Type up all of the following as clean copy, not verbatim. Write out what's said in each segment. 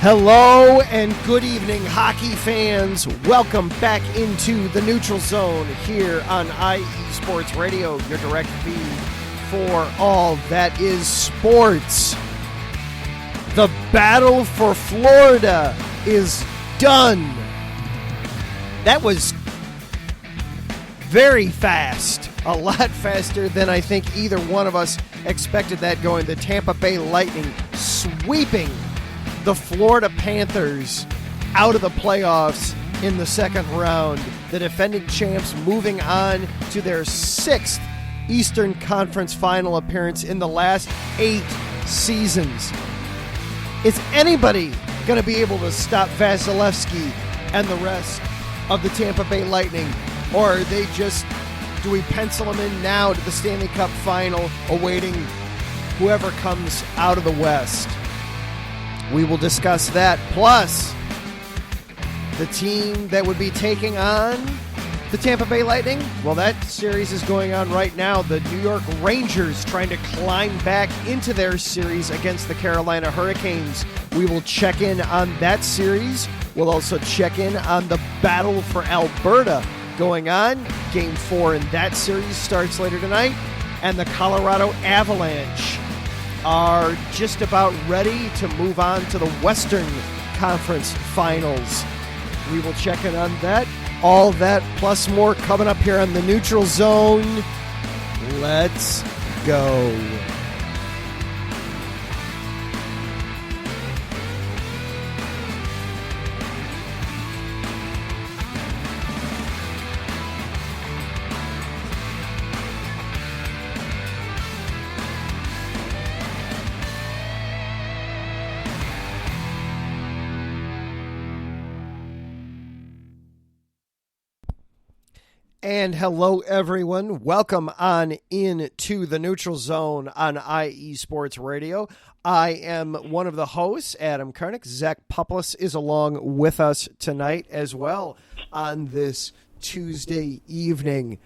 Hello and good evening, hockey fans. Welcome back into the Neutral Zone here on IE Sports Radio, your direct feed for all that is sports. The battle for Florida is done. That was very fast, a lot faster than I think either one of us expected that going. The Tampa Bay Lightning sweeping the Florida Panthers out of the playoffs in the second round. The defending champs moving on to their sixth Eastern Conference final appearance in the last 8 seasons. Is anybody going to be able to stop Vasilevsky and the rest of the Tampa Bay Lightning? Or are they just, do we pencil them in now to the Stanley Cup final, awaiting whoever comes out of the West? We will discuss that, plus the team that would be taking on the Tampa Bay Lightning. Well, that series is going on right now. The New York Rangers trying to climb back into their series against the Carolina Hurricanes. We will check in on that series. We'll also check in on the battle for Alberta going on. Game 4 in that series starts later tonight. And the Colorado Avalanche are just about ready to move on to the Western Conference Finals. We will check in on that. All that plus more coming up here on the Neutral Zone. Let's go. And hello, everyone. Welcome on into the Neutral Zone on IE Sports Radio. I am one of the hosts, Adam Karnick. Zach Puplis is along with us tonight as well on this Tuesday evening.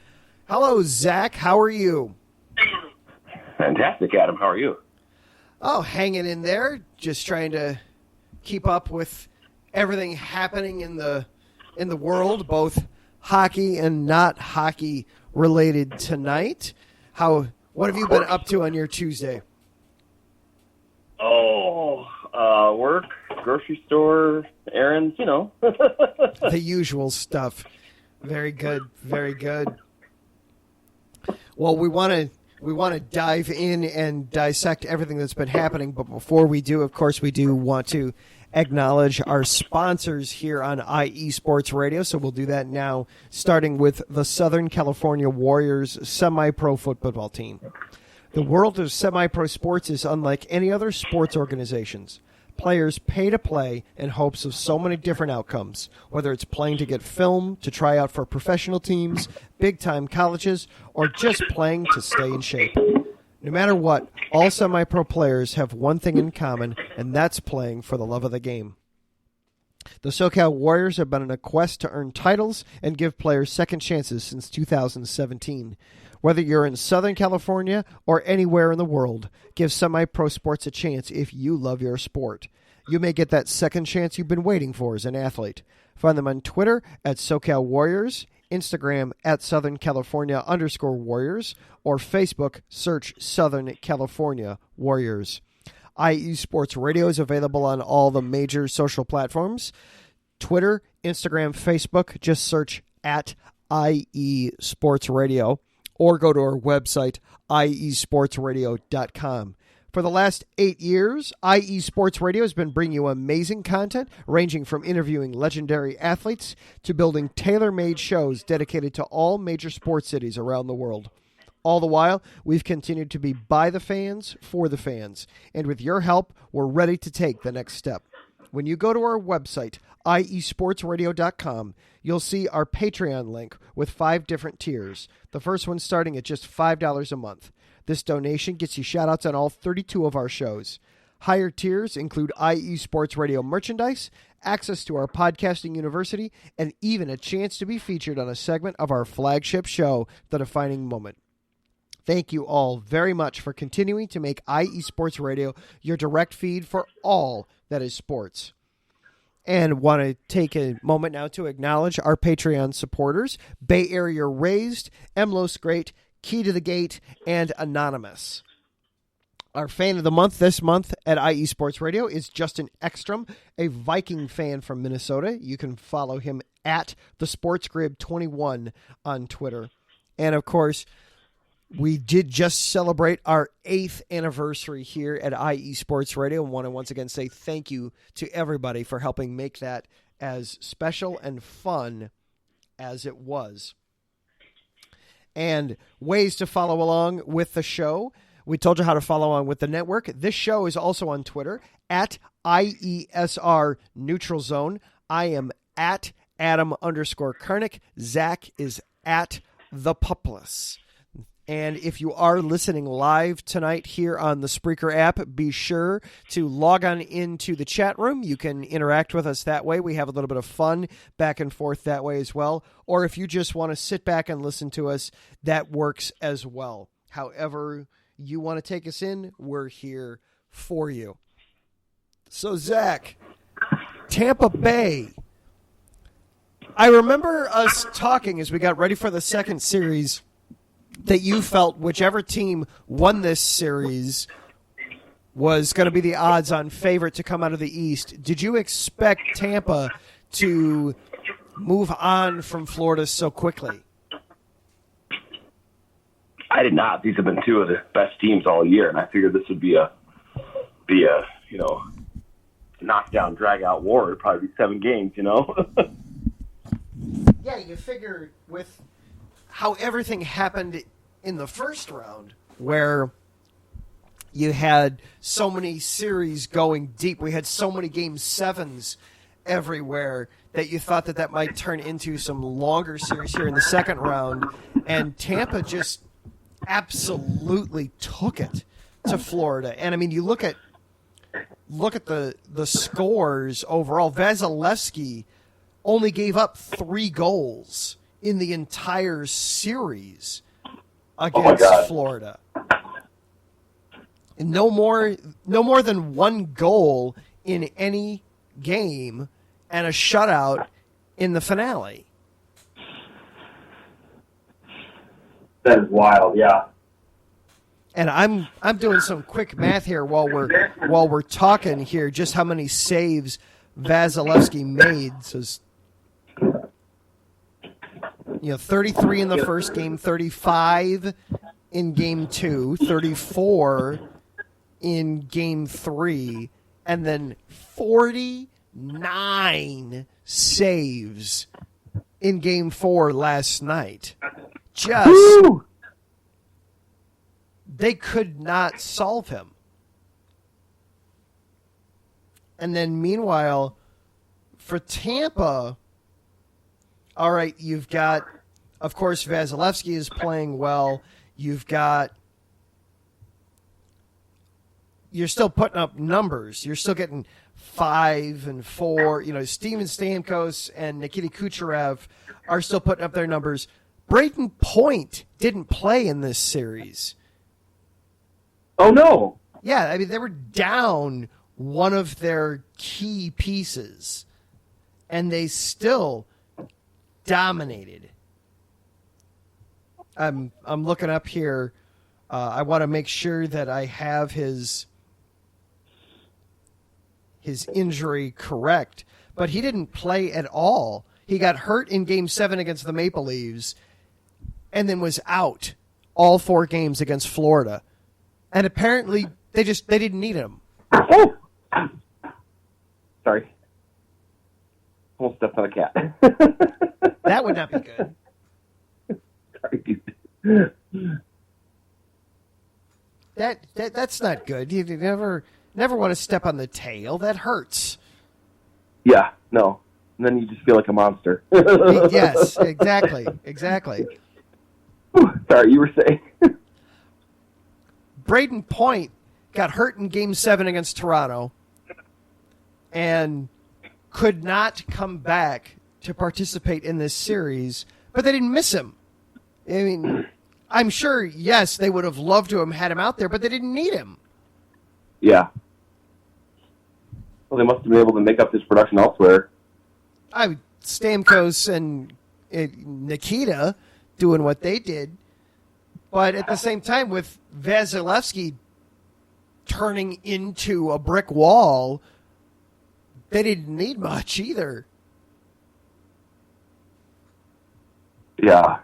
Hello, Zach. How are you? Fantastic, Adam. How are you? Oh, hanging in there. Just trying to keep up with everything happening in the world, both hockey and not hockey related tonight. What have you been up to on your Tuesday? Work, grocery store, errands, you know. The usual stuff. Very good, very good. Well, we want to dive in and dissect everything that's been happening, but before we do, of course, we do want to acknowledge our sponsors here on IE Sports Radio, so we'll do that now, starting with the Southern California Warriors semi-pro football team. The world of semi-pro sports is unlike any other sports organizations. Players pay to play in hopes of so many different outcomes, whether it's playing to get film, to try out for professional teams, big-time colleges, or just playing to stay in shape. No matter what, all semi-pro players have one thing in common, and that's playing for the love of the game. The SoCal Warriors have been on a quest to earn titles and give players second chances since 2017. Whether you're in Southern California or anywhere in the world, give semi-pro sports a chance if you love your sport. You may get that second chance you've been waiting for as an athlete. Find them on Twitter at SoCal Warriors, Instagram at Southern California _Warriors, or Facebook, search Southern California Warriors. IE Sports Radio is available on all the major social platforms. Twitter, Instagram, Facebook, just search at IE Sports Radio, or go to our website, iesportsradio.com. For the last 8 years, IE Sports Radio has been bringing you amazing content, ranging from interviewing legendary athletes to building tailor-made shows dedicated to all major sports cities around the world. All the while, we've continued to be by the fans, for the fans. And with your help, we're ready to take the next step. When you go to our website, iesportsradio.com, you'll see our Patreon link with 5 different tiers. The first one starting at just $5 a month. This donation gets you shout-outs on all 32 of our shows. Higher tiers include IE Sports Radio merchandise, access to our podcasting university, and even a chance to be featured on a segment of our flagship show, The Defining Moment. Thank you all very much for continuing to make IE Sports Radio your direct feed for all that is sports. And want to take a moment now to acknowledge our Patreon supporters, Bay Area Raised, Emlos Great, Key to the Gate, and Anonymous. Our fan of the month this month at IE Sports Radio is Justin Ekstrom, a Viking fan from Minnesota. You can follow him at thesportsgrid21 on Twitter. And, of course, we did just celebrate our 8th anniversary here at IE Sports Radio, and want to once again say thank you to everybody for helping make that as special and fun as it was. And ways to follow along with the show. We told you how to follow along with the network. This show is also on Twitter at IESR Neutral Zone. I am at Adam_Karnick. Zach is at The Pupless. And if you are listening live tonight here on the Spreaker app, be sure to log on into the chat room. You can interact with us that way. We have a little bit of fun back and forth that way as well. Or if you just want to sit back and listen to us, that works as well. However you want to take us in, we're here for you. So, Zach, Tampa Bay. I remember us talking as we got ready for the second series that you felt whichever team won this series was going to be the odds-on favorite to come out of the East. Did you expect Tampa to move on from Florida so quickly? I did not. These have been two of the best teams all year, and I figured this would be a knockdown, drag-out war. It'd probably be 7 games, Yeah, you figure with how everything happened in the first round, where you had so many series going deep, we had so many game 7s everywhere, that you thought that might turn into some longer series here in the second round, and Tampa just absolutely took it to Florida. And I mean, you look at the scores overall. Vasilevsky only gave up 3 goals in the entire series against Florida. And no more than 1 goal in any game, and a shutout in the finale. That is wild, yeah. And I'm doing some quick math here while we're talking here, just how many saves Vasilevsky made. So 33 in the first game, 35 in game 2, 34 in game 3, and then 49 saves in game 4 last night. They could not solve him. And then meanwhile, for Tampa, all right, you've got, of course, Vasilevsky is playing well. You're still putting up numbers. You're still getting 5 and 4. Steven Stamkos and Nikita Kucherov are still putting up their numbers. Brayden Point didn't play in this series. Oh, no. Yeah, I mean, they were down one of their key pieces, and they still dominated. I'm looking up here. I want to make sure that I have his injury correct, but he didn't play at all. He got hurt in Game 7 against the Maple Leafs, and then was out all 4 games against Florida. And apparently, they didn't need him. Oh! Sorry. Almost stepped on a cat. That would not be good. Sorry. That's not good. You never want to step on the tail. That hurts. Yeah, no. And then you just feel like a monster. Yes, exactly. Sorry, you were saying. Brayden Point got hurt in Game 7 against Toronto and could not come back to participate in this series, but they didn't miss him. I mean, I'm sure, yes, they would have loved to have had him out there, but they didn't need him. Yeah. Well, they must have been able to make up this production elsewhere. Stamkos and Nikita doing what they did. But at the same time, with Vasilevsky turning into a brick wall, they didn't need much either. Yeah.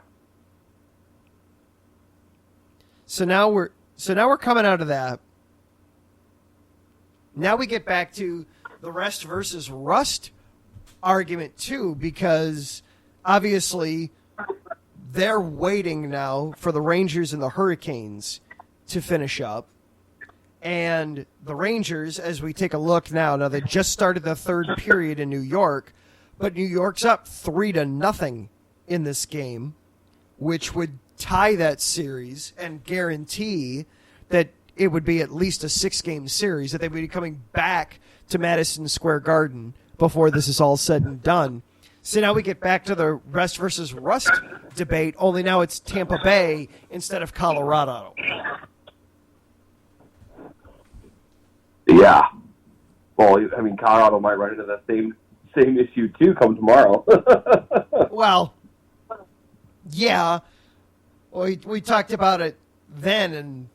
So now we're coming out of that. Now we get back to the rest versus rust argument too, because obviously they're waiting now for the Rangers and the Hurricanes to finish up. And the Rangers, as we take a look now they just started the third period in New York, but New York's up 3-0 in this game, which would tie that series and guarantee that it would be at least a 6-game series, that they would be coming back to Madison Square Garden before this is all said and done. So now we get back to the rest versus rust debate, only now it's Tampa Bay instead of Colorado. Yeah. Well, I mean, Colorado might run into that same issue too come tomorrow. Well, yeah. Well, we talked about it then, and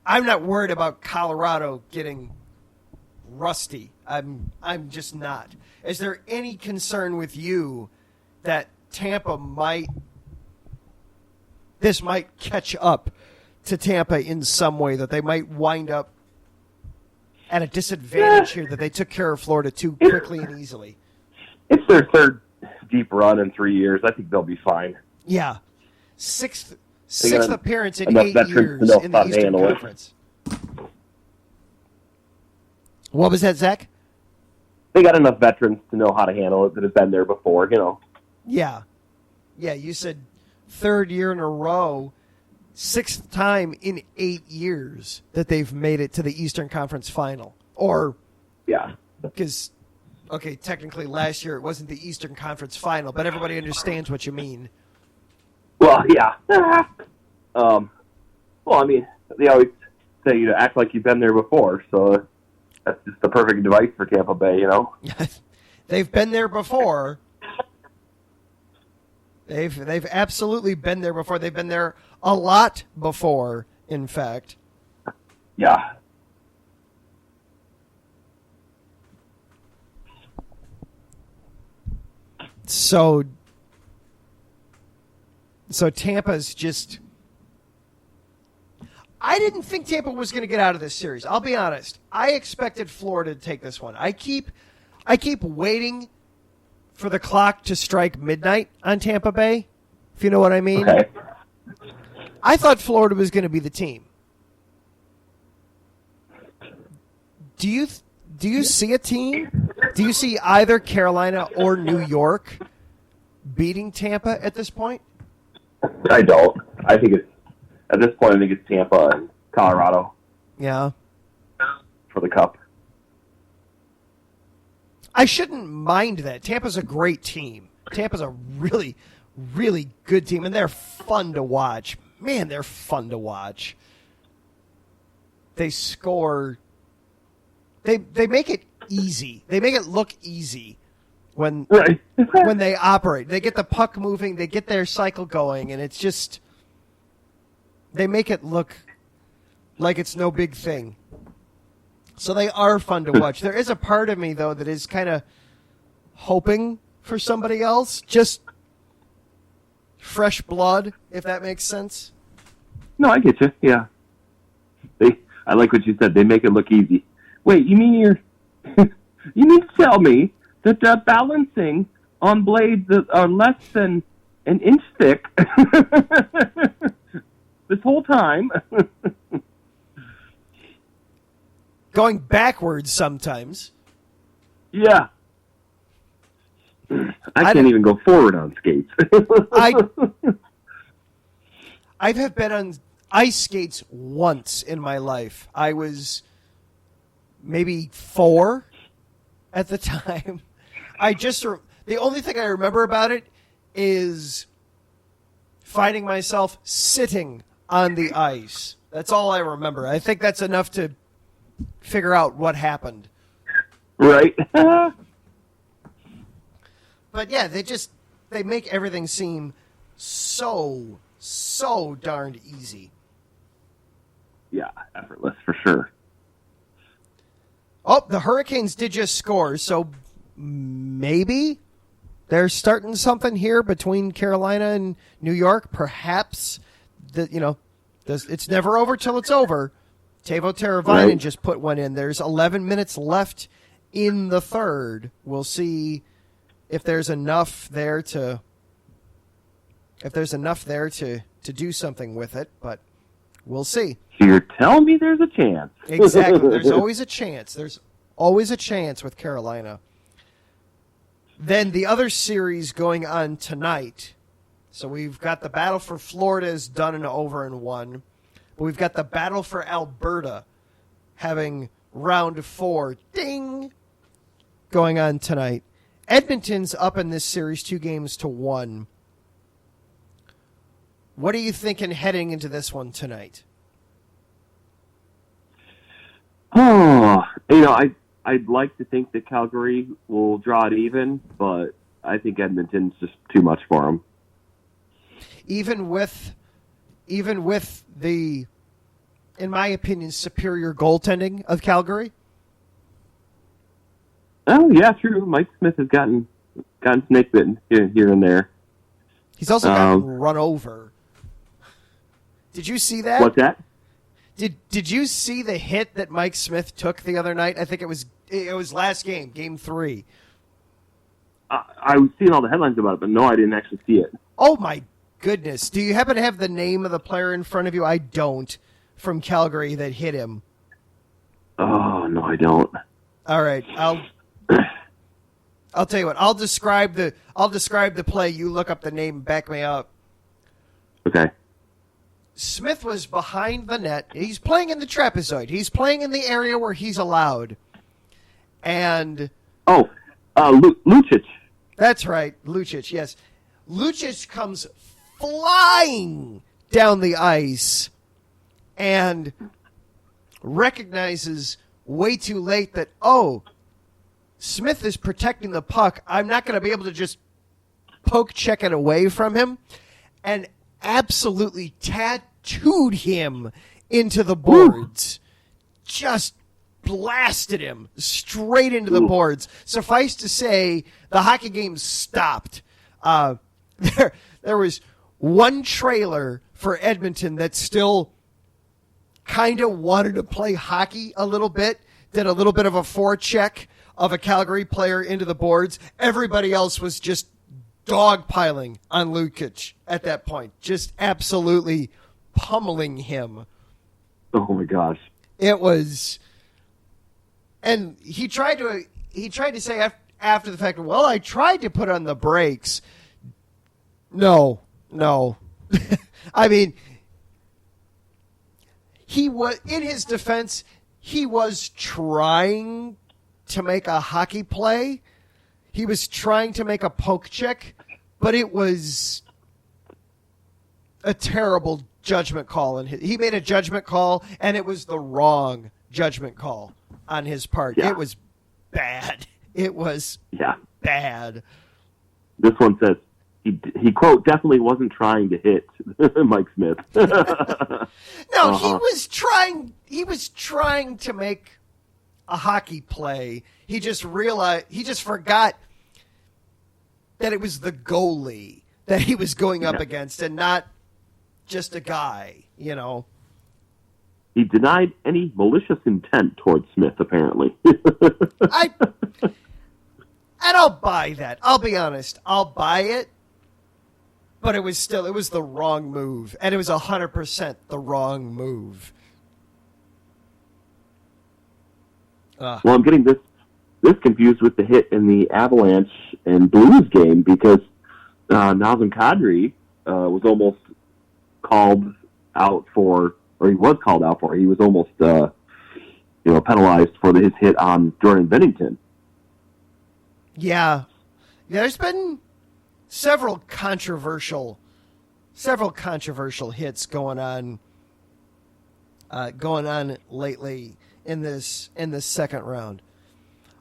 I'm not worried about Colorado getting rusty. I'm just not. Is there any concern with you that Tampa might catch up to Tampa in some way, that they might wind up at a disadvantage here, that they took care of Florida too quickly and easily? It's their third deep run in 3 years. I think they'll be fine. Yeah. Sixth appearance in 8 veterans years to know in the how to Eastern handle it. Conference. What was that, Zach? They got enough veterans to know how to handle it that have been there before, Yeah. Yeah, you said third year in a row, sixth time in 8 years that they've made it to the Eastern Conference Final. Or, Yeah. because, okay, technically last year it wasn't the Eastern Conference Final, but everybody understands what you mean. Well, yeah. Well, I mean, they always say you to act like you've been there before, so that's just the perfect device for Tampa Bay, They've been there before. They've absolutely been there before. They've been there a lot before, in fact. Yeah. So Tampa's just... I didn't think Tampa was going to get out of this series. I'll be honest. I expected Florida to take this one. I keep waiting for the clock to strike midnight on Tampa Bay, if you know what I mean. Okay. I thought Florida was going to be the team. Do you see a team? Do you see either Carolina or New York beating Tampa at this point? I don't. I think at this point, I think it's Tampa and Colorado. Yeah. For the Cup. I shouldn't mind that. Tampa's a great team. Tampa's a really, really good team, and they're fun to watch. Man, they're fun to watch. They score. They make it easy. They make it look easy when they operate. They get the puck moving. They get their cycle going, and it's just... They make it look like it's no big thing. So they are fun to watch. There is a part of me, though, that is kind of hoping for somebody else. Just fresh blood, if that makes sense. No, I get you. Yeah. I like what you said. They make it look easy. Wait, you mean you mean to tell me that balancing on blades that are less than an inch thick this whole time. Going backwards sometimes. Yeah. I can't even go forward on skates. I have been on ice skates once in my life. I was maybe 4 at the time. The only thing I remember about it is finding myself sitting on the ice. That's all I remember. I think that's enough to figure out what happened. Right. But yeah, they make everything seem so darned easy. Yeah, effortless for sure. Oh, the Hurricanes did just score, so maybe they're starting something here between Carolina and New York. Perhaps it's never over till it's over. Teuvo Teravainen just put one in. There's 11 minutes left in the third. We'll see if there's enough there to do something with it, but we'll see. So you're telling me there's a chance. Exactly. There's always a chance. There's always a chance with Carolina. Then the other series going on tonight. So we've got the battle for Florida is done and over and won. But we've got the battle for Alberta having round 4, ding, going on tonight. Edmonton's up in this series 2-1. What are you thinking heading into this one tonight? Oh, I'd like to think that Calgary will draw it even, but I think Edmonton's just too much for them. Even with the, in my opinion, superior goaltending of Calgary? Oh, yeah, true. Mike Smith has gotten snake bitten here and there. He's also gotten run over. Did you see that? What's that? Did you see the hit that Mike Smith took the other night? I think it was last game, Game 3. I was seeing all the headlines about it, but no, I didn't actually see it. Oh, my goodness. Do you happen to have the name of the player in front of you? I don't. From Calgary that hit him. Oh, no, I don't. All right. I'll tell you what. I'll describe the play. You look up the name and back me up. Okay. Smith was behind the net. He's playing in the trapezoid. He's playing in the area where he's allowed. And Lucic. That's right, Lucic. Yes, Lucic comes flying down the ice and recognizes way too late that Smith is protecting the puck. I'm not going to be able to just poke check it away from him, and absolutely tattooed him into the boards. Just blasted him straight into the boards. Suffice to say, the hockey game stopped. There was one trailer for Edmonton that still kind of wanted to play hockey a little bit, did a little bit of a forecheck of a Calgary player into the boards. Everybody else was just dogpiling on Lucic at that point, just absolutely pummeling him. Oh my gosh! It was, and he tried to say after the fact, well, I tried to put on the brakes. No. I mean, he was, in his defense, he was trying to make a hockey play. He was trying to make a poke check, but it was a terrible judgment call. And he made a judgment call, and it was the wrong judgment call on his part. Yeah. It was bad. It was bad. This one says he quote definitely wasn't trying to hit Mike Smith. No, he was trying. He was trying to make a hockey play. He just forgot that it was the goalie that he was going up against and not just a guy, you know. He denied any malicious intent towards Smith, apparently. And I'll buy that. I'll be honest. I'll buy it. But it was the wrong move. And it was 100% the wrong move. Well, I'm getting this confused with the hit in the Avalanche and Blues game because Nazem Kadri was almost called out for, or he was called out for. He was almost penalized for his hit on Jordan Binnington. Yeah, there's been several controversial hits going on lately in this second round.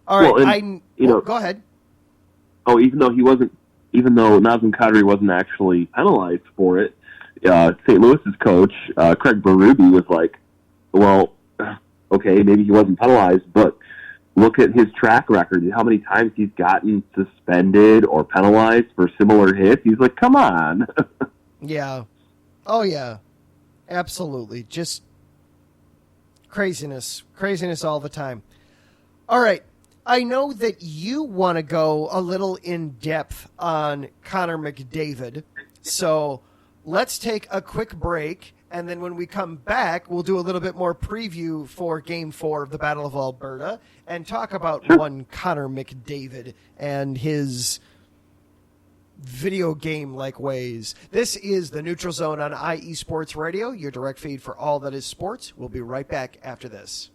All right, Well, and, go ahead. Oh, even though Nazem Kadri wasn't actually penalized for it, St. Louis's coach, Craig Berube, was like, well, okay, maybe he wasn't penalized, but look at his track record, how many times he's gotten suspended or penalized for similar hits. He's like, come on. Yeah. Oh, yeah. Absolutely. Just craziness. Craziness all the time. All right. I know that you want to go a little in depth on Connor McDavid. So let's take a quick break. And then when we come back, we'll do a little bit more preview for Game 4 of the Battle of Alberta and talk about one Connor McDavid and his video game-like ways. This is the Neutral Zone on IE Sports Radio, your direct feed for all that is sports. We'll be right back after this.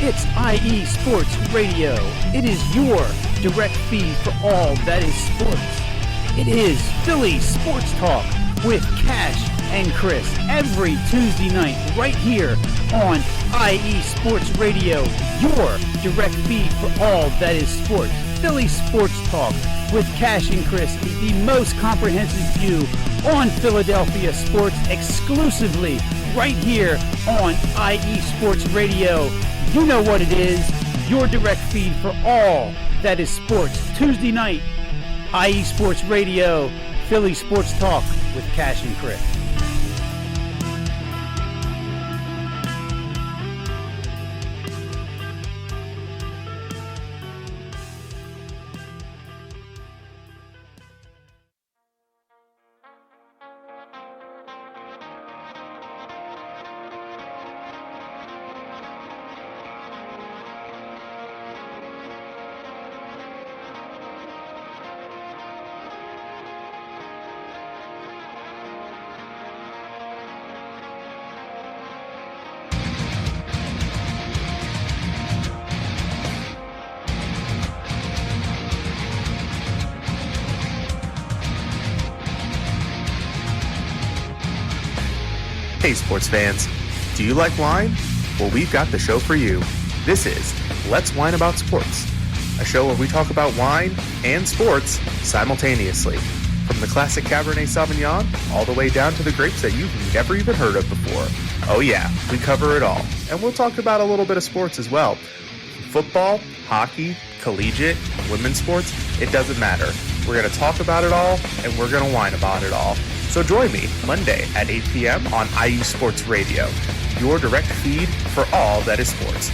It's IE Sports Radio. It is your direct feed for all that is sports. It is Philly Sports Talk with Cash and Chris every Tuesday night right here on IE Sports Radio, your direct feed for all that is sports. Philly Sports Talk with Cash and Chris is the most comprehensive view on Philadelphia sports exclusively right here on IE Sports Radio. You know what it is, your direct feed for all that is sports. Tuesday night, IE Sports Radio, Philly Sports Talk with Cash and Chris. Hey sports fans, do you like wine? Well, we've got the show for you. This is Let's Wine About Sports, a show where we talk about wine and sports simultaneously. From the classic Cabernet Sauvignon all the way down to the grapes that you've never even heard of before. Oh yeah, we cover it all. And we'll talk about a little bit of sports as well. Football, hockey, collegiate, women's sports, it doesn't matter. We're going to talk about it all, and we're going to whine about it all. So join me Monday at 8 p.m. on IU Sports Radio, your direct feed for all that is sports.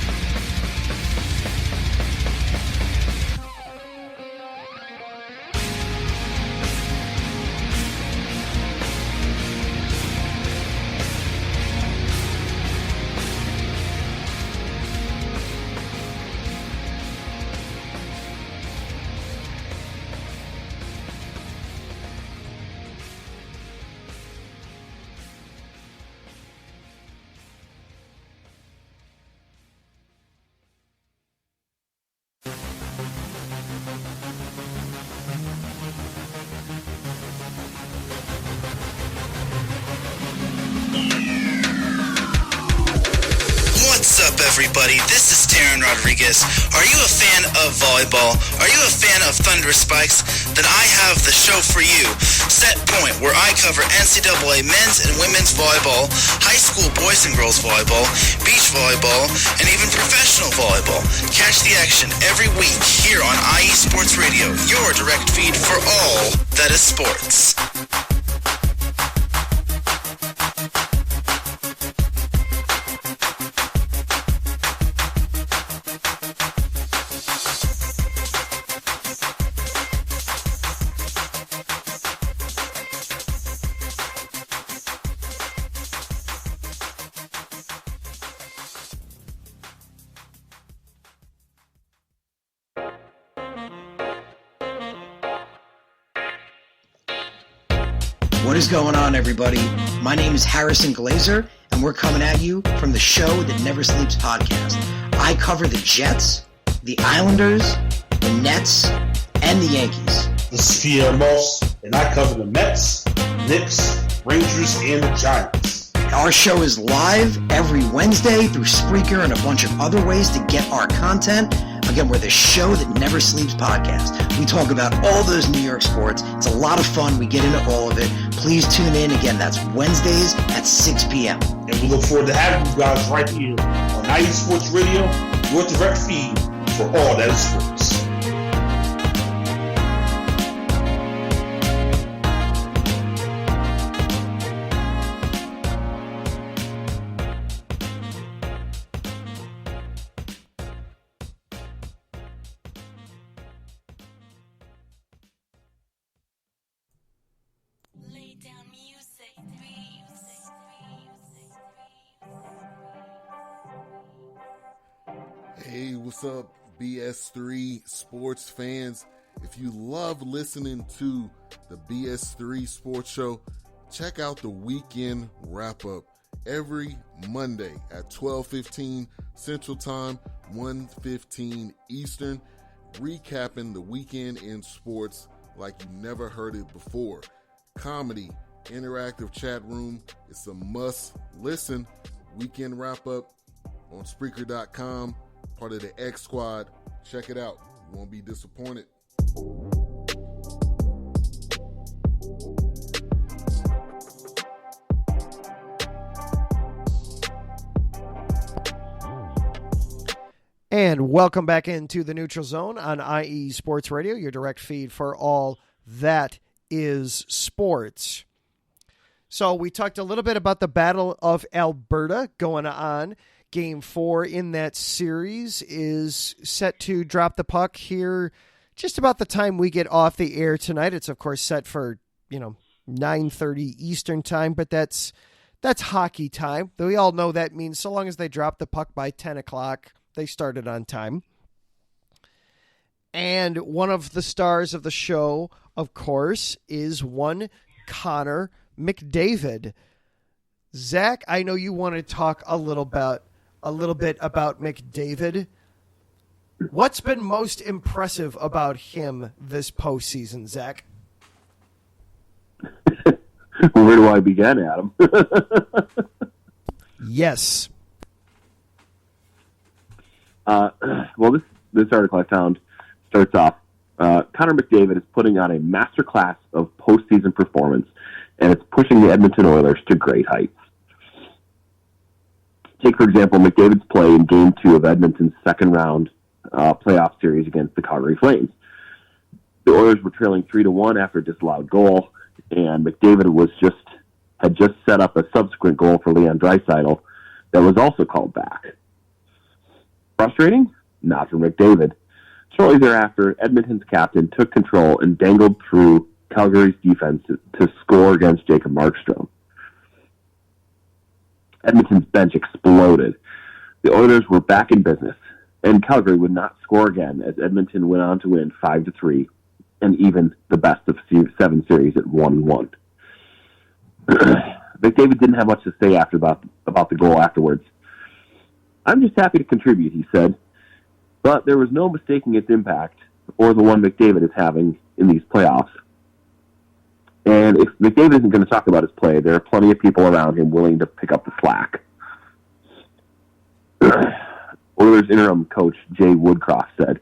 Everybody, this is Taryn Rodriguez. Are you a fan of volleyball? Are you a fan of Thunderous Spikes? Then I have the show for you, Set Point, where I cover NCAA men's and women's volleyball, high school boys and girls volleyball, beach volleyball, and even professional volleyball. Catch the action every week here on IE Sports Radio, your direct feed for all that is sports. What is going on, everybody? My name is Harrison Glazer, and we're coming at you from the Show That Never Sleeps podcast. I cover the Jets, the Islanders, the Nets, and the Yankees. This is Pierre Moss, and I cover the Mets, Knicks, Rangers, and the Giants. Our show is live every Wednesday through Spreaker and a bunch of other ways to get our content. Again, we're the Show That Never Sleeps podcast. We talk about all those New York sports. It's a lot of fun. We get into all of it. Please tune in. Again, that's Wednesdays at 6 p.m. And we look forward to having you guys right here on IE Sports Radio, your direct feed for all that is sports. Hey, what's up, BS3 sports fans? If you love listening to the BS3 Sports Show, check out the weekend wrap-up every Monday at 12:15 Central Time, 1:15 Eastern, recapping the weekend in sports like you never heard it before. Comedy, interactive chat room, it's a must-listen. Weekend wrap-up on Spreaker.com. Part of the X Squad. Check it out. You won't be disappointed. And welcome back into the Neutral Zone on IE Sports Radio, your direct feed for all that is sports. So we talked a little bit about the Battle of Alberta going on. Game 4 in that series is set to drop the puck here just about the time we get off the air tonight. It's, of course, set for, 9:30 Eastern time, but that's hockey time. We all know that means so long as they drop the puck by 10 o'clock, they started on time. And one of the stars of the show, of course, is one Connor McDavid. Zach, I know you want to talk a little bit about McDavid. What's been most impressive about him this postseason, Zach? Where do I begin, Adam? Yes. Well, this article I found starts off, Connor McDavid is putting on a masterclass of postseason performance, and it's pushing the Edmonton Oilers to great heights. Take, for example, McDavid's play in Game 2 of Edmonton's second-round playoff series against the Calgary Flames. The Oilers were trailing 3-1 after a disallowed goal, and McDavid had just set up a subsequent goal for Leon Draisaitl that was also called back. Frustrating? Not for McDavid. Shortly thereafter, Edmonton's captain took control and dangled through Calgary's defense to score against Jacob Markstrom. Edmonton's bench exploded. The Oilers were back in business, and Calgary would not score again as Edmonton went on to win 5-3, and even the best of 7 series at 1-1. McDavid didn't have much to say about the goal afterwards. "I'm just happy to contribute," he said, but there was no mistaking its impact or the one McDavid is having in these playoffs. And if McDavid isn't going to talk about his play, there are plenty of people around him willing to pick up the slack. Oilers interim coach Jay Woodcroft said,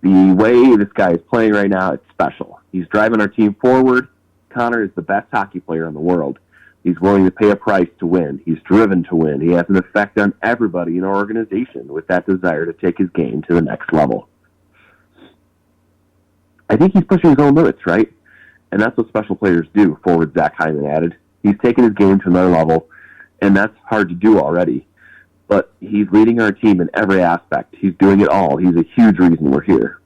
"The way this guy is playing right now, it's special. He's driving our team forward. Connor is the best hockey player in the world. He's willing to pay a price to win. He's driven to win. He has an effect on everybody in our organization with that desire to take his game to the next level." I think he's pushing his own limits, right? And that's what special players do, forward Zach Hyman added. He's taken his game to another level, and that's hard to do already. But he's leading our team in every aspect. He's doing it all. He's a huge reason we're here.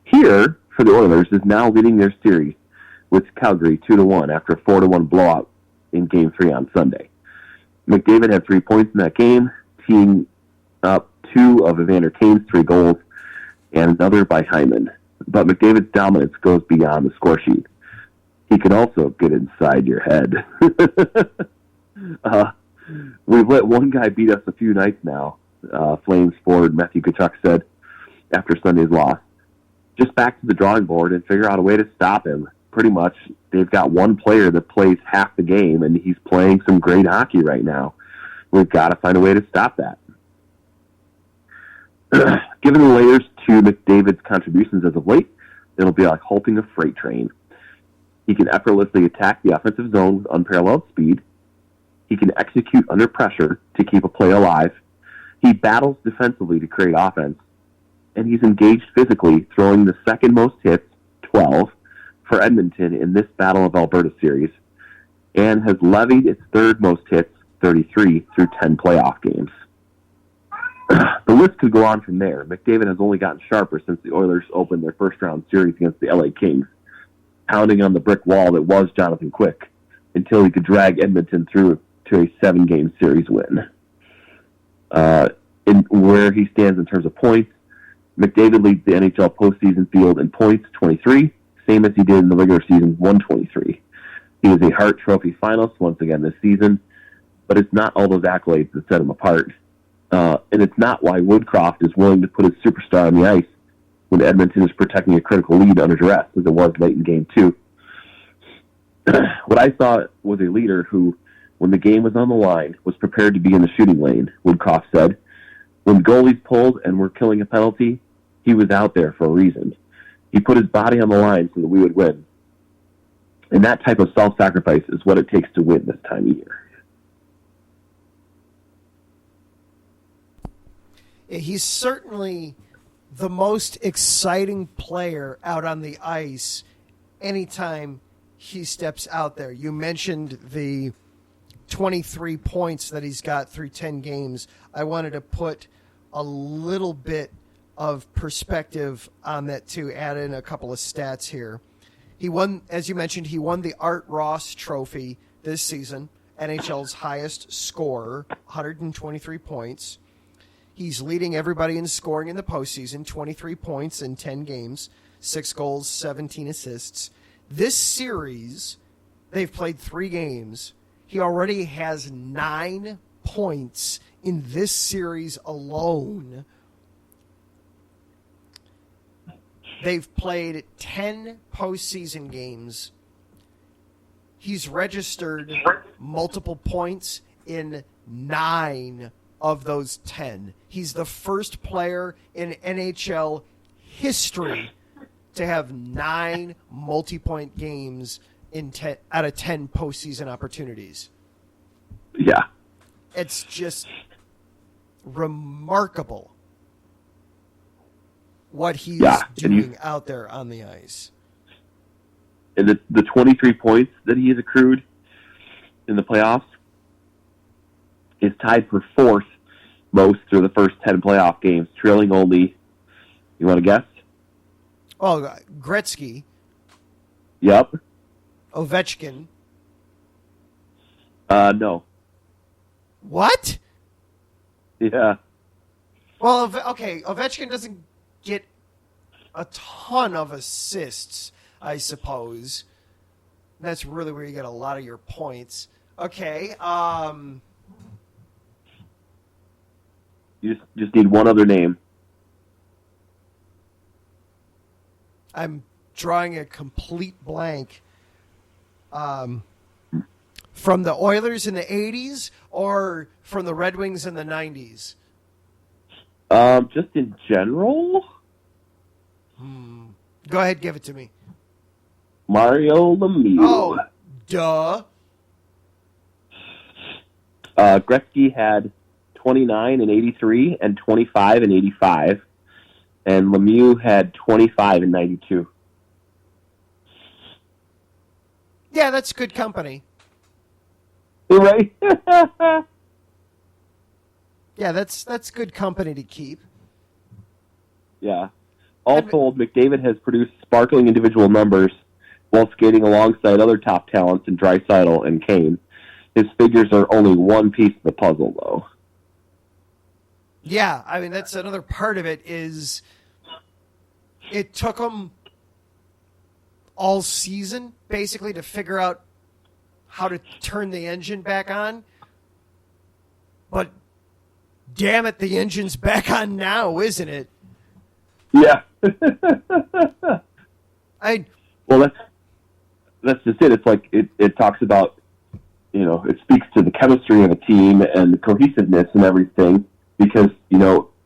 Here, for the Oilers, is now leading their series with Calgary 2-1 after a 4-1 blowout in Game 3 on Sunday. McDavid had 3 points in that game, teeing up 2 of Evander Kane's 3 goals and another by Hyman. But McDavid's dominance goes beyond the score sheet. he can also get inside your head. We've let one guy beat us a few nights now, Flames forward Matthew Tkachuk said after Sunday's loss. Just back to the drawing board and figure out a way to stop him. Pretty much, they've got one player that plays half the game, and he's playing some great hockey right now. We've got to find a way to stop that. Given the layers to McDavid's contributions as of late, it'll be like halting a freight train. He can effortlessly attack the offensive zone with unparalleled speed. He can execute under pressure to keep a play alive. He battles defensively to create offense. And he's engaged physically, throwing the second most hits, 12, for Edmonton in this Battle of Alberta series, and has levied its third most hits, 33, through 10 playoff games. The list could go on from there. McDavid has only gotten sharper since the Oilers opened their first-round series against the LA Kings, pounding on the brick wall that was Jonathan Quick, until he could drag Edmonton through to a 7-game series win. In where he stands in terms of points, McDavid leads the NHL postseason field in points, 23, same as he did in the regular season, 123. He was a Hart Trophy finalist once again this season, but it's not all those accolades that set him apart. And it's not why Woodcroft is willing to put his superstar on the ice when Edmonton is protecting a critical lead under duress, as it was late in Game 2. What I saw was a leader who, when the game was on the line, was prepared to be in the shooting lane, Woodcroft said. When goalies pulled and were killing a penalty, he was out there for a reason. He put his body on the line so that we would win. And that type of self-sacrifice is what it takes to win this time of year. He's certainly the most exciting player out on the ice anytime he steps out there. You mentioned the 23 points that he's got through 10 games. I wanted to put a little bit of perspective on that too, add in a couple of stats here. He won, as you mentioned, he won the Art Ross Trophy this season, NHL's highest scorer, 123 points. He's leading everybody in scoring in the postseason, 23 points in 10 games, 6 goals, 17 assists. This series, they've played 3 games. He already has 9 points in this series alone. They've played 10 postseason games. He's registered multiple points in 9 of those 10. He's the first player in NHL history to have 9 multi-point games in out of 10 postseason opportunities. Yeah. It's just remarkable what he's doing out there on the ice. And the 23 points that he has accrued in the playoffs is tied for 4th most through the first 10 playoff games, trailing only, you want to guess? Oh, Gretzky. Yep. Ovechkin. No. What? Yeah. Well, okay, Ovechkin doesn't get a ton of assists, I suppose. That's really where you get a lot of your points. Okay, You just need one other name. I'm drawing a complete blank. From the Oilers in the 80s or from the Red Wings in the 90s? Just in general? Go ahead, give it to me. Mario Lemieux. Oh, duh. Gretzky had 29 in 83 and 25 in 85. And Lemieux had 25 in 92. Yeah, that's good company. Right? Yeah, that's good company to keep. Yeah. All told, McDavid has produced sparkling individual numbers while skating alongside other top talents in Draisaitl and Kane. His figures are only one piece of the puzzle, though. Yeah, I mean, that's another part of it is it took him all season, basically, to figure out how to turn the engine back on. But damn it, the engine's back on now, isn't it? Yeah. Well, that's just it. It's like it talks about, it speaks to the chemistry of a team and the cohesiveness and everything, because,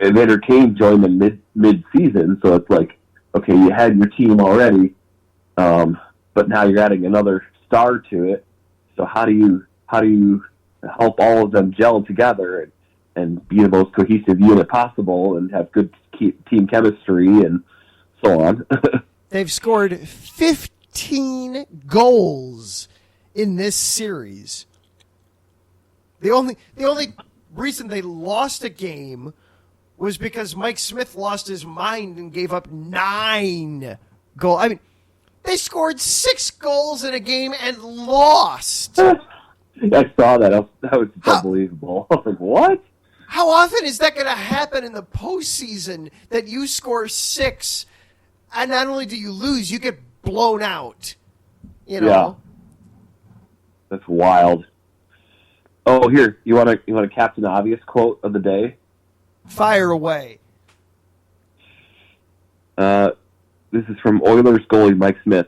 Evander Kane joined the mid-season, so it's like, okay, you had your team already, but now you're adding another star to it. So how do you help all of them gel together and be the most cohesive unit possible and have good team chemistry and so on? They've scored 15 goals in this series. The only reason they lost a game was because Mike Smith lost his mind and gave up 9 goals. I mean, they scored 6 goals in a game and lost. I saw that. That was unbelievable. I was like, what? How often is that going to happen in the postseason that you score 6 and not only do you lose, you get blown out? Yeah. That's wild. Oh, here, you want a Captain Obvious quote of the day? Fire away. This is from Oilers goalie Mike Smith.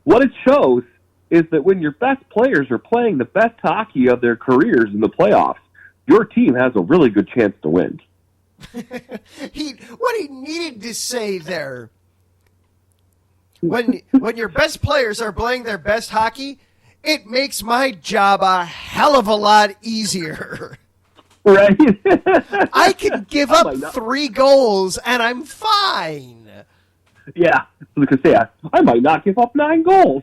What it shows is that when your best players are playing the best hockey of their careers in the playoffs, your team has a really good chance to win. What he needed to say there, when your best players are playing their best hockey, it makes my job a hell of a lot easier. Right? I can give up 3 goals and I'm fine. Yeah, I was going to say, I might not give up 9 goals.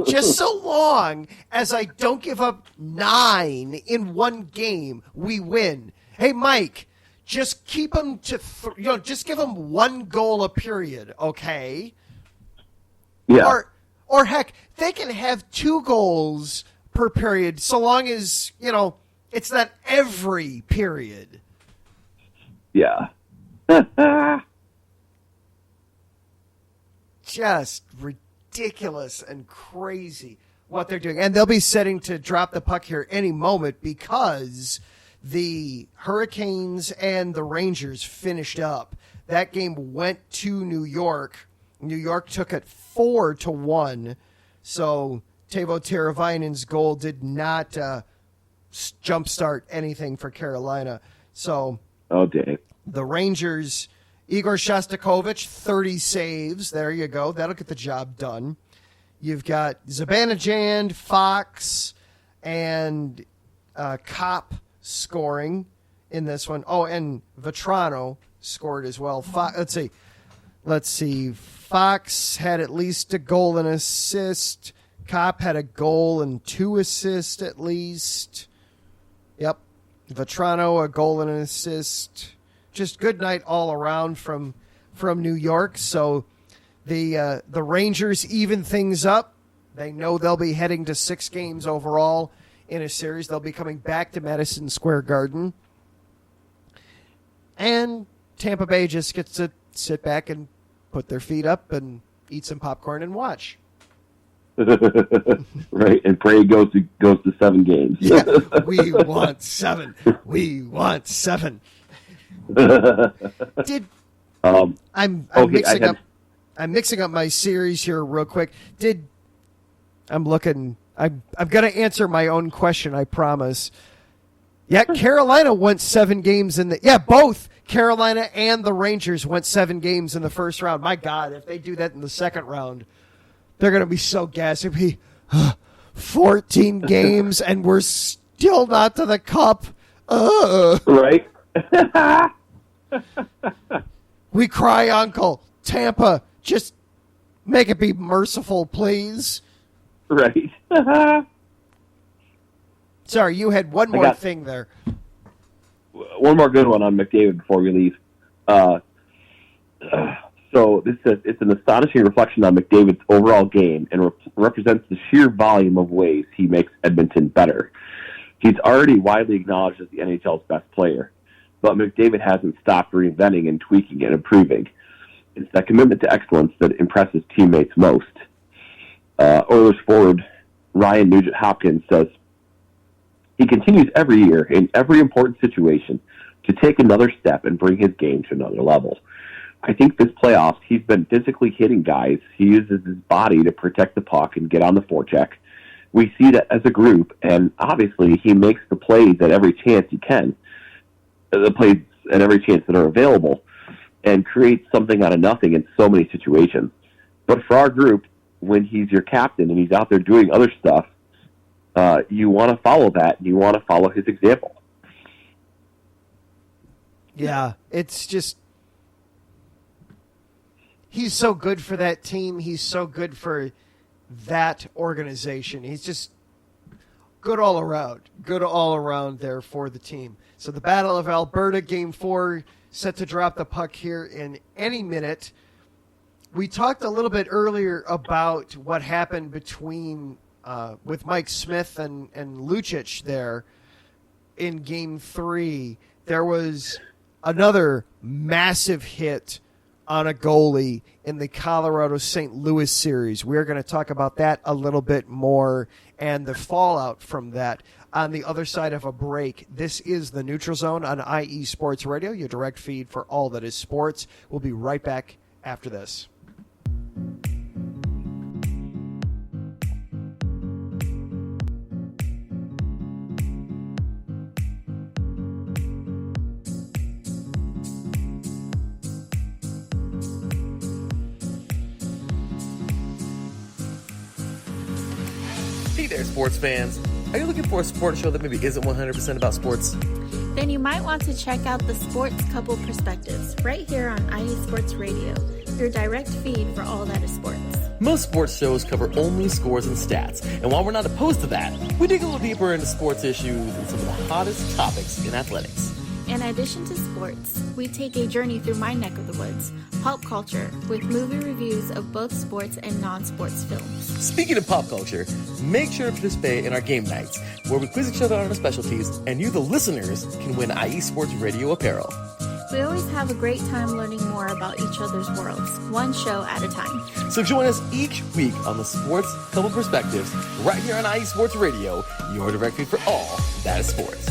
Just so long as I don't give up 9 in one game, we win. Hey, Mike, just keep them to, just give them 1 goal a period, okay? Yeah. Or heck, they can have 2 goals per period, so long as, it's not every period. Yeah. Just ridiculous and crazy what they're doing. And they'll be setting to drop the puck here any moment because the Hurricanes and the Rangers finished up. That game went to New York. New York took it 4-1. So Teuvo Teravainen's goal did not jumpstart anything for Carolina. So dang. The Rangers, Igor Shostakovich, 30 saves. There you go. That'll get the job done. You've got Zibanejad, Fox, and Kopp scoring in this one. Oh, and Vetrano scored as well. Let's see. Fox had at least a goal and assist. Kopp had a goal and 2 assists at least. Yep. Vetrano, a goal and an assist. Just good night all around from New York. So the Rangers even things up. They know they'll be heading to 6 games overall in a series. They'll be coming back to Madison Square Garden. And Tampa Bay just gets to sit back and put their feet up and eat some popcorn and watch. Right, and pray goes to 7 games. Yeah, we want 7. We want 7. I'm mixing up my series here real quick. I'm going to answer my own question, I promise. Yeah, Carolina went 7 games both Carolina and the Rangers went 7 games in the first round. My God, if they do that in the second round, they're going to be so gassed. It'll be 14 games and we're still not to the cup. Right. We cry, Uncle. Tampa, just make it be merciful, please. Right. Sorry, you had one more thing there. One more good one on McDavid before we leave. So it's an astonishing reflection on McDavid's overall game and represents the sheer volume of ways he makes Edmonton better. He's already widely acknowledged as the NHL's best player, but McDavid hasn't stopped reinventing and tweaking and improving. It's that commitment to excellence that impresses teammates most. Oilers forward Ryan Nugent-Hopkins says, he continues every year in every important situation to take another step and bring his game to another level. I think this playoffs, he's been physically hitting guys. He uses his body to protect the puck and get on the forecheck. We see that as a group, and obviously he makes the plays at every chance he can, the plays at every chance that are available, and creates something out of nothing in so many situations. But for our group, when he's your captain and he's out there doing other stuff, you want to follow that, and you want to follow his example. Yeah, it's just, he's so good for that team. He's so good for that organization. He's just good all around there for the team. So the Battle of Alberta, Game 4, set to drop the puck here in any minute. We talked a little bit earlier about what happened between with Mike Smith and Lucic there in Game 3. There was another massive hit on a goalie in the Colorado-St. Louis series. We're going to talk about that a little bit more and the fallout from that on the other side of a break. This is the Neutral Zone on IE Sports Radio, your direct feed for all that is sports. We'll be right back after this. Hey there, sports fans. Are you looking for a sports show that maybe isn't 100% about sports? Then you might want to check out the Sports Couple Perspectives right here on IE Sports Radio, your direct feed for all that is sports. Most sports shows cover only scores and stats, and while we're not opposed to that, we dig a little deeper into sports issues and some of the hottest topics in athletics. In addition to sports, we take a journey through my neck of the woods, pop culture, with movie reviews of both sports and non-sports films. Speaking of pop culture, make sure to participate in our game nights, where we quiz each other on our specialties, and you, the listeners, can win IE Sports Radio apparel. We always have a great time learning more about each other's worlds, one show at a time. So join us each week on the Sports Couple Perspectives, right here on IE Sports Radio, your direct feed for all that is sports.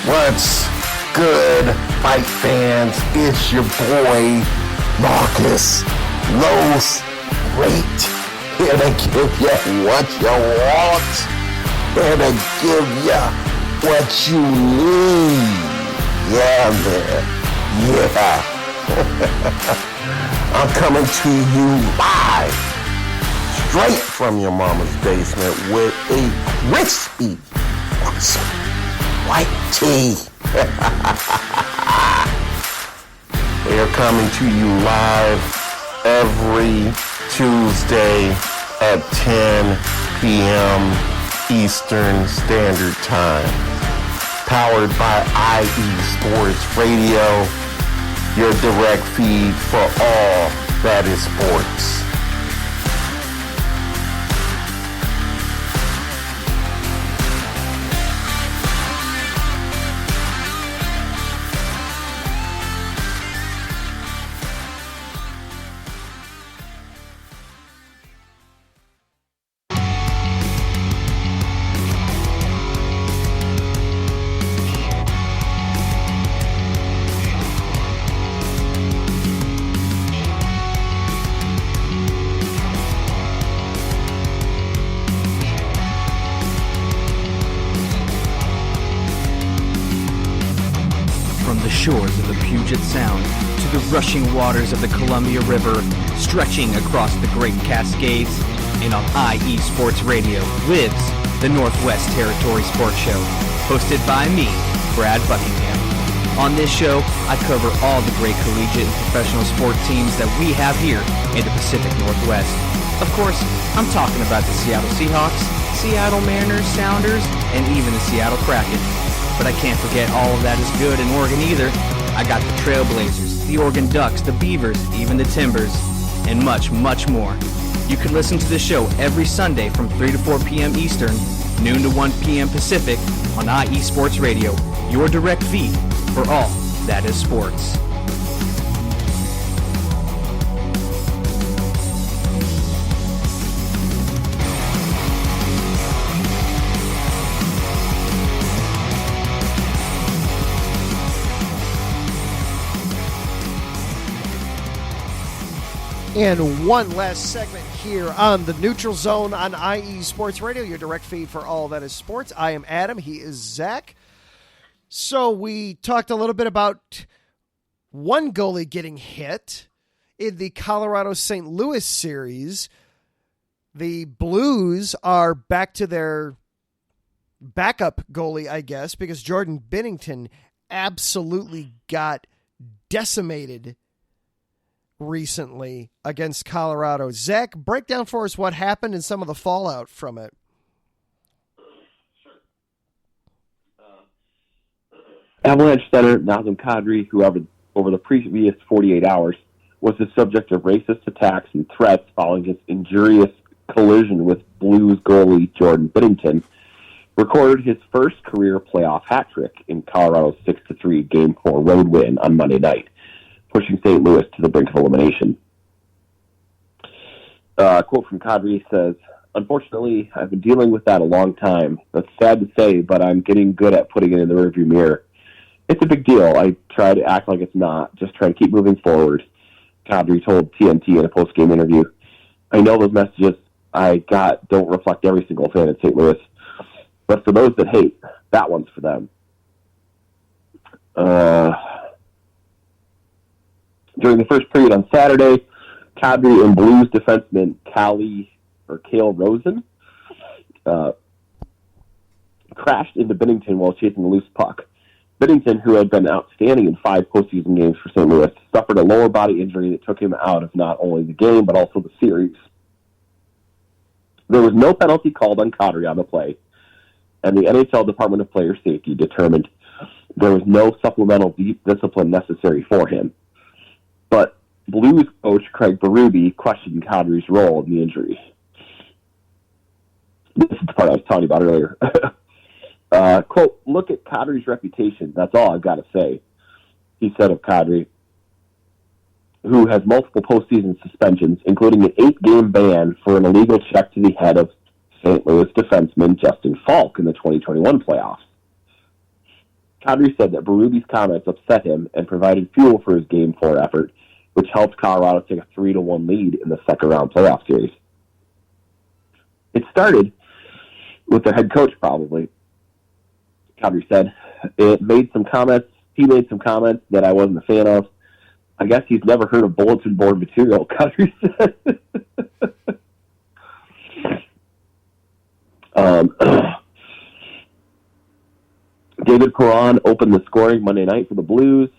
What's good, fight fans? It's your boy, Marcus Los Great, here to give you what you want, here to give you what you need. Yeah, man. Yeah. I'm coming to you live, straight from your mama's basement with a crispy white tea. They're coming to you live every Tuesday at 10 p.m. Eastern Standard Time. Powered by IE Sports Radio, your direct feed for all that is sports. shores of the Puget Sound to the rushing waters of the Columbia River, stretching across the Great Cascades, and on IE Sports Radio lives the Northwest Territory Sports Show, hosted by me, Brad Buckingham. On this show, I cover all the great collegiate and professional sport teams that we have here in the Pacific Northwest. Of course, I'm talking about the Seattle Seahawks, Seattle Mariners, Sounders, and even the Seattle Kraken. But I can't forget all of that is good in Oregon either. I got the Trailblazers, the Oregon Ducks, the Beavers, even the Timbers, and much, much more. You can listen to the show every Sunday from 3 to 4 p.m. Eastern, noon to 1 p.m. Pacific on IE Sports Radio, your direct feed for all that is sports. And one last segment here on the Neutral Zone on IE Sports Radio, your direct feed for all that is sports. I am Adam. He is Zach. So we talked a little bit about one goalie getting hit in the Colorado-St. Louis series. The Blues are back to their backup goalie, I guess, because Jordan Binnington absolutely got decimated recently against Colorado. Zach, break down for us what happened and some of the fallout from it. Avalanche center Nazem Kadri, who over the previous 48 hours was the subject of racist attacks and threats following his injurious collision with Blues goalie Jordan Binnington, recorded his first career playoff hat trick in Colorado's 6-3 Game 4 road win on Monday night, pushing St. Louis to the brink of elimination. A quote from Kadri says, "Unfortunately, I've been dealing with that a long time. That's sad to say, but I'm getting good at putting it in the rearview mirror. It's a big deal. I try to act like it's not. Just try to keep moving forward," Kadri told TNT in a post-game interview. "I know those messages I got don't reflect every single fan in St. Louis, but for those that hate, that one's for them." During the first period on Saturday, Kadri and Blues defenseman Cale Rosen crashed into Binnington while chasing a loose puck. Binnington, who had been outstanding in 5 postseason games for St. Louis, suffered a lower body injury that took him out of not only the game but also the series. There was no penalty called on Kadri on the play, and the NHL Department of Player Safety determined there was no supplemental discipline necessary for him. But Blues coach Craig Berube questioned Kadri's role in the injury. This is the part I was talking about earlier. Quote, "Look at Kadri's reputation. That's all I've got to say," he said of Kadri, who has multiple postseason suspensions, including an 8-game ban for an illegal check to the head of St. Louis defenseman Justin Falk in the 2021 playoffs. Kadri said that Berube's comments upset him and provided fuel for his Game 4 effort, which helped Colorado take a 3-1 lead in the second-round playoff series. It started with their head coach, probably. Kadri said, he made some comments that I wasn't a fan of. I guess he's never heard of bulletin board material," Kadri said. David Perron opened the scoring Monday night for the Blues.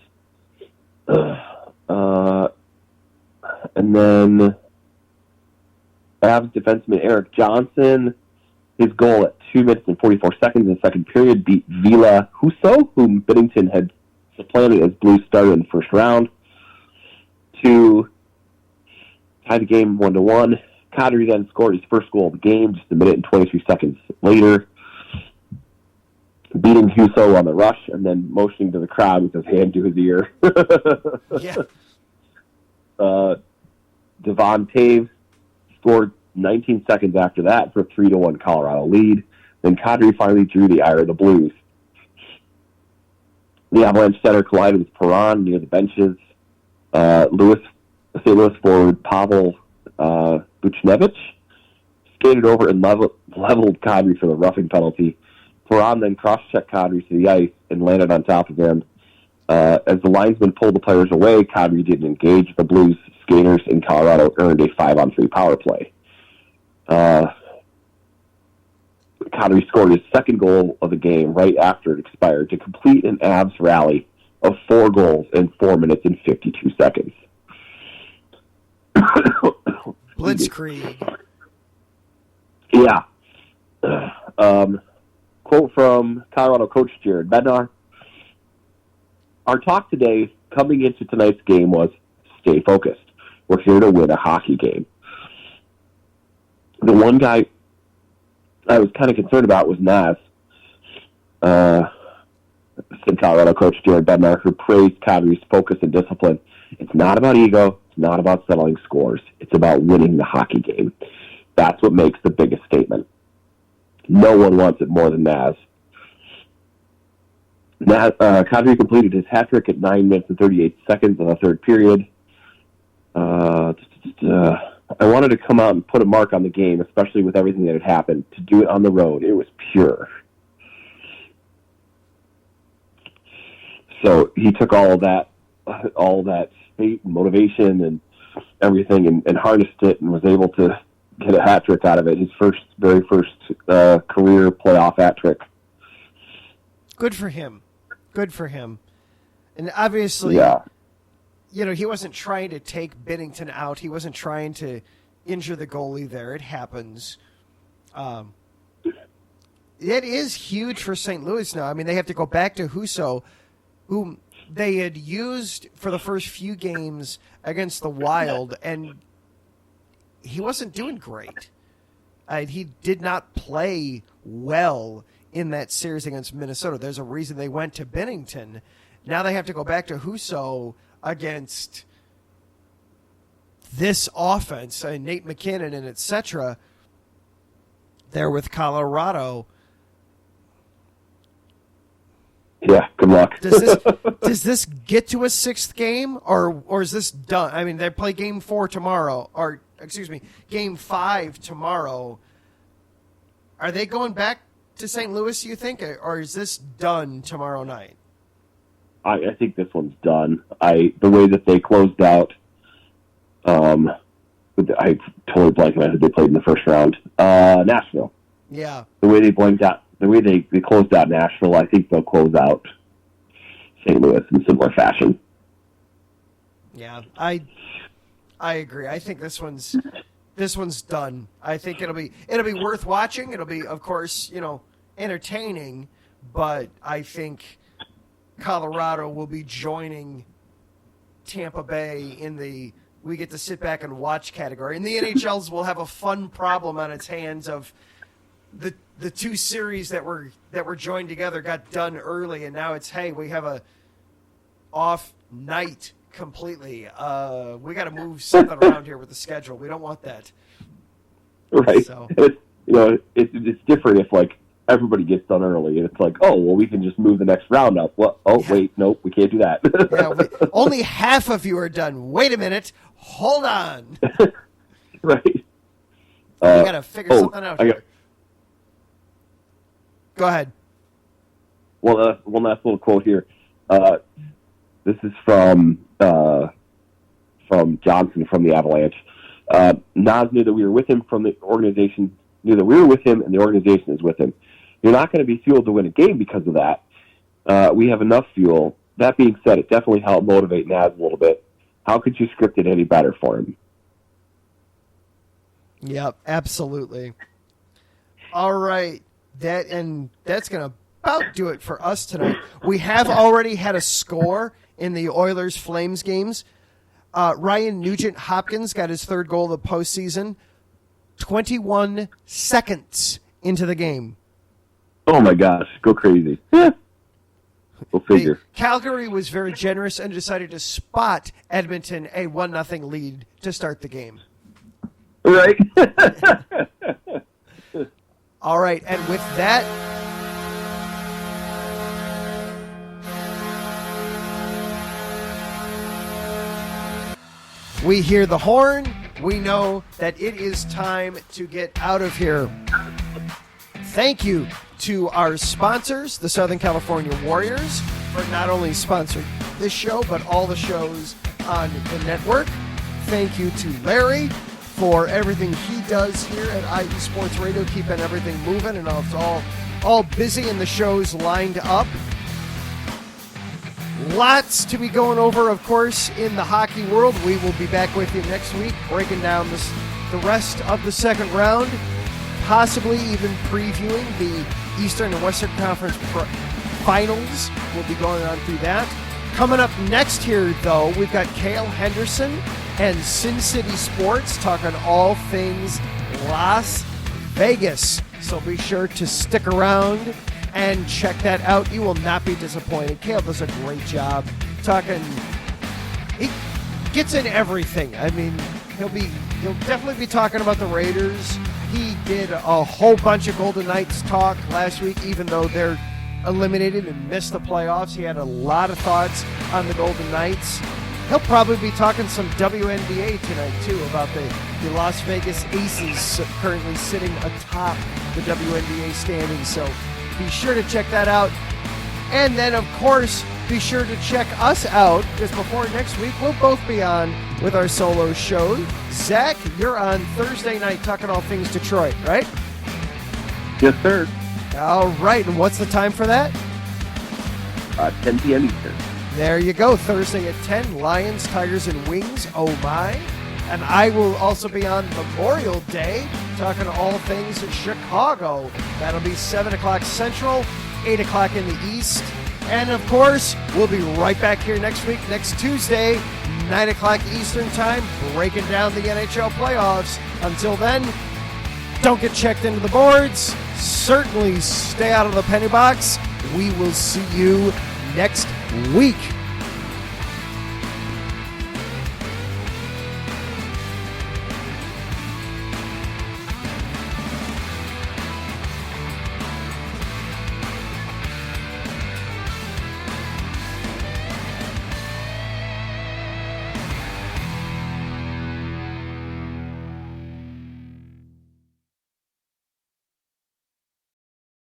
And then Avs defenseman Eric Johnson, his goal at 2 minutes and 44 seconds in the second period beat Ville Husso, whom Binnington had supplanted as Blues starter in the first round, to tie the game 1-1. Kadri then scored his first goal of the game just a minute and 23 seconds later, beating Husso on the rush and then motioning to the crowd with his hand to his ear. Yeah. Devon Taves scored 19 seconds after that for a 3-1 Colorado lead. Then Kadri finally drew the ire of the Blues. The Avalanche center collided with Perron near the benches. St. Louis forward Pavel Buchnevich skated over and leveled Kadri for the roughing penalty. Perron then cross-checked Kadri to the ice and landed on top of him. As the linesman pulled the players away, Kadri didn't engage the Blues skaters, and Colorado earned a 5-on-3 power play. Kadri scored his second goal of the game right after it expired to complete an Avs rally of 4 goals in 4 minutes and 52 seconds. Blitzkrieg. Yeah. Quote from Colorado coach Jared Bednar. Our talk today coming into tonight's game was stay focused. We're here to win a hockey game. The one guy I was kind of concerned about was Naz. Said Colorado coach Jared Bednar, who praised Kadri's focus and discipline. It's not about ego. It's not about settling scores. It's about winning the hockey game. That's what makes the biggest statement. No one wants it more than Naz. Kadri completed his hat trick at 9 minutes and 38 seconds in the third period. I wanted to come out and put a mark on the game, especially with everything that had happened. To do it on the road, it was pure. So he took all that state and motivation and everything and harnessed it and was able to get a hat trick out of it. His very first career playoff hat trick. Good for him. Good for him. And obviously, he wasn't trying to take Binnington out. He wasn't trying to injure the goalie there. It happens. It is huge for St. Louis now. I mean, they have to go back to Husso, whom they had used for the first few games against the Wild, and he wasn't doing great. He did not play well in that series against Minnesota. There's a reason they went to Binnington. Now they have to go back to Husso against this offense, Nate McKinnon and etc. there with Colorado. Yeah, good luck. Does this get to a sixth game, or is this done? I mean, they play game 4 tomorrow, or excuse me, game 5 tomorrow. Are they going back to St. Louis, you think, or is this done tomorrow night? I think this one's done. The way that they closed out, I totally blanked on who they played in the first round. Nashville. Yeah. The way they blanked out. The way they closed out Nashville, I think they'll close out St. Louis in similar fashion. Yeah, I agree. I think this one's done. I think it'll be worth watching. It'll be, of course, entertaining, but I think Colorado will be joining Tampa Bay in the we get to sit back and watch category. And the NHLs will have a fun problem on its hands of the two series that were joined together got done early, and now it's, hey, we have a off night completely. We got to move something around here with the schedule. We don't want that. Right. So. It's different if everybody gets done early, and it's we can just move the next round up. Well, wait, nope, we can't do that. Only half of you are done. Wait a minute. Hold on. Right. You got to figure something out here. Go ahead. One last little quote here. This is from Johnson from the Avalanche. Nas knew that we were with him from the organization. Knew that we were with him, and the organization is with him. You're not going to be fueled to win a game because of that. We have enough fuel. That being said, it definitely helped motivate Nas a little bit. How could you script it any better for him? Yep, absolutely. All right. That's going to about do it for us tonight. We have already had a score in the Oilers-Flames games. Ryan Nugent-Hopkins got his third goal of the postseason 21 seconds into the game. Oh, my gosh. Go crazy. Yeah. Go figure. Calgary was very generous and decided to spot Edmonton a 1-0 lead to start the game. Right. All right, and with that, we hear the horn. We know that it is time to get out of here. Thank you to our sponsors, the Southern California Warriors, for not only sponsoring this show, but all the shows on the network. Thank you to Larry for everything he does here at IE Sports Radio, keeping everything moving, and it's all busy and the shows lined up. Lots to be going over, of course, in the hockey world. We will be back with you next week, breaking down the rest of the second round, possibly even previewing the Eastern and Western Conference Finals. We'll be going on through that. Coming up next here, though, we've got Cale Henderson and Sin City Sports talking all things Las Vegas. So be sure to stick around and check that out. You will not be disappointed. Cale does a great job talking. He gets in everything. I mean, he'll definitely be talking about the Raiders. He did a whole bunch of Golden Knights talk last week, even though they're eliminated and missed the playoffs. He had a lot of thoughts on the Golden Knights. He'll probably be talking some WNBA tonight, too, about the Las Vegas Aces currently sitting atop the WNBA standings. So be sure to check that out. And then, of course, be sure to check us out, because before next week, we'll both be on with our solo show. Zach, you're on Thursday night talking all things Detroit, right? Yes, sir. All right, and what's the time for that? 10 p.m. Eastern. There you go, Thursday at 10, Lions, Tigers, and Wings, oh my. And I will also be on Memorial Day talking all things Chicago. That'll be 7 o'clock Central, 8 o'clock in the East. And, of course, we'll be right back here next week, next Tuesday, 9 o'clock Eastern Time, breaking down the NHL playoffs. Until then, don't get checked into the boards. Certainly stay out of the penny box. We will see you next week.